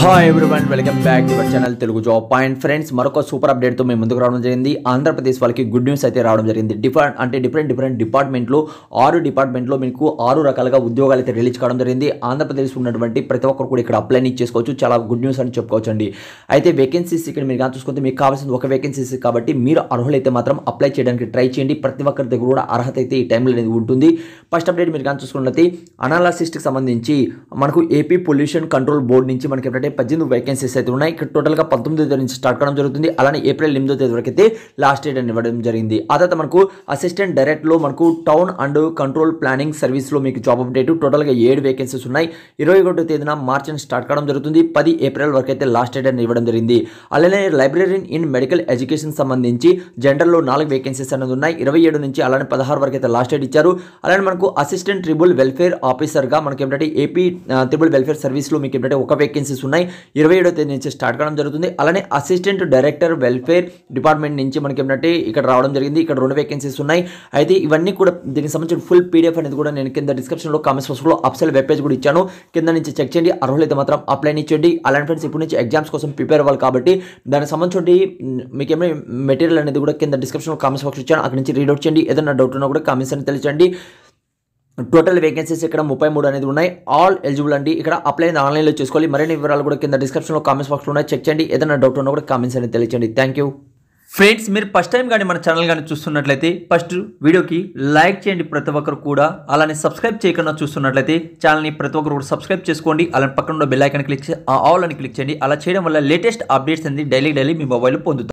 Hi everyone welcome back to our channel Telugu job point friends మరొక super update తో మేము ముందుకు రావడం జరిగింది. ఆంధ్రప్రదేశ్ వాళ్ళకి గుడ్ న్యూస్ అయితే రావడం జరిగింది. డిఫరెంట్ డిపార్ట్మెంట్లో 6 డిపార్ట్మెంట్లో మీకు 6 రకాలుగా ఉద్యోగాలు అయితే రిలీజ్ కావడం జరిగింది. ఆంధ్రప్రదేశ్ ఉన్నటువంటి ప్రతి ఒక్కరు కూడా ఇక్కడ అప్లై చేసుకోవచ్చు. చాలా గుడ్ న్యూస్ అని చెప్పుకోవచ్చు అండి. అయితే వేకెన్సీస్ ఇక్కడ మీరు కానీ చూసుకుంటే మీకు కావాల్సింది ఒక వేకెన్సీస్ కాబట్టి మీరు అర్హులైతే మాత్రం అప్లై చేయడానికి ట్రై చేయండి. ప్రతి ఒక్కరి దగ్గర కూడా అర్హత అయితే ఈ టైంలో అనేది ఉంటుంది. ఫస్ట్ అప్డేట్ మీరు కానీ చూసుకున్నట్లయితే అనాలిసిస్ట్కి సంబంధించి మనకు ఏపీ పొల్యూషన్ కంట్రోల్ బోర్డు నుంచి మనకి 18 వేకెన్సీస్ అయితే ఉన్నాయి. ఇక్కడ టోటల్గా 19వ తేదీ నుంచి స్టార్ట్ కావడం జరుగుతుంది. అలానే ఏప్రిల్ 8వ తేదీ వరకు అయితే లాస్ట్ డేట్ అని ఇవ్వడం జరిగింది. ఆ తర్వాత మనకు అసిస్టెంట్ డైరెక్ట్లో మనకు టౌన్ అండ్ కంట్రోల్ ప్లానింగ్ సర్వీస్లో మీకు జాబ్ అప్డేట్ టోటల్గా 7 వేకెన్సీస్ ఉన్నాయి. 21వ తేదీన మార్చి అని స్టార్ట్ కావడం జరుగుతుంది. 10 ఏప్రిల్ వరకు అయితే లాస్ట్ డేట్ అని ఇవ్వడం జరిగింది. అలానే లైబ్రరీన్ ఇన్ మెడికల్ ఎడ్యుకేషన్ సంబంధించి జనరల్లో 4 వేకెన్సీస్ అనేది ఉన్నాయి. 27 నుంచి అలానే 16 వరకు అయితే లాస్ట్ డేట్ ఇచ్చారు. అలానే మనకు అసిస్టెంట్ ట్రిబుల్ వెల్ఫేర్ ఆఫీసర్గా మనకి ఏంటంటే ఏపీ ట్రిబుల్ వెల్ఫేర్ సర్వీస్లో మీకు ఏంటంటే ఒక వేకెన్సీస్ ఉన్నాయి. 27వ తేదీ నుంచి స్టార్ట్ కావడం జరుగుతుంది. అలానే అసిస్టెంట్ డైరెక్టర్ వెల్ఫేర్ డిపార్ట్మెంట్ నుంచి మనకి ఏంటంటే ఇక్కడ రావడం జరిగింది. ఇక్కడ 2 వేకెన్సీస్ ఉన్నాయి. అయితే ఇవన్నీ కూడా దీనికి సంబంధించిన ఫుల్ పీడిఎఫ్ అనేది కూడా నేను కింద డిస్క్రిప్షన్లో కామెంట్స్ బాక్స్లో అప్సెల్ వెబ్ పేజ్ కూడా ఇచ్చాను. కింద నుంచి చెక్ చేయండి. అర్హులైతే మాత్రం అప్లై చేయండి. అలానే ఫ్రెండ్స్ ఇప్పుడు నుంచి ఎగ్జామ్స్ కోసం ప్రిపేర్ అవ్వాలి కాబట్టి దానికి సంబంధించి మీకు ఏమైనా మెటీరియల్ అనేది కూడా కింద డిస్క్రిప్షన్లో కామెంట్స్ బాక్స్ ఇచ్చాను. అక్కడ నుంచి రీడౌట్ చేయండి. ఏదైనా డౌట్ ఉన్నా కూడా కామెంట్స్ అని తెలియచేయండి. టోటల్ వేకెన్సీస్ ఇక్కడ 33 అనేది ఉన్నాయి. ఆల్ ఎలిజిబుల్ అండి. ఇక్కడ అప్లై ఆన్లైన్లో చేసుకోవాలి. మరిన్ని వివరాలు కూడా కింద డిస్క్రిప్షన్లో కామెంట్స్ బాక్స్లో ఉన్నాయి. చెక్ చేయండి. ఏదైనా డౌట్ ఉన్నా కూడా కామెంట్స్ అనేది తెలియచేయండి. Thank you friends. మీరు ఫస్ట్ టైం కానీ మన ఛానల్ కానీ చూస్తున్నట్లయితే ఫస్ట్ వీడియోకి లైక్ చేయండి ప్రతి ఒక్కరు కూడా. అలానే సబ్స్క్రైబ్ చేయకుండా చూస్తున్నట్లయితే ఛానల్ని ప్రతి ఒక్కరు కూడా సబ్స్క్రైబ్ చేసుకోండి. అలానే పక్కన ఉన్న బెల్ ఐకాన్ క్లిక్ చేసి ఆల్ అని క్లిక్ చేయండి. అలా చేయడం వల్ల లేటెస్ట్ అప్డేట్స్ అనేది డైలీ మీ మొబైల్లో పొందుతారు.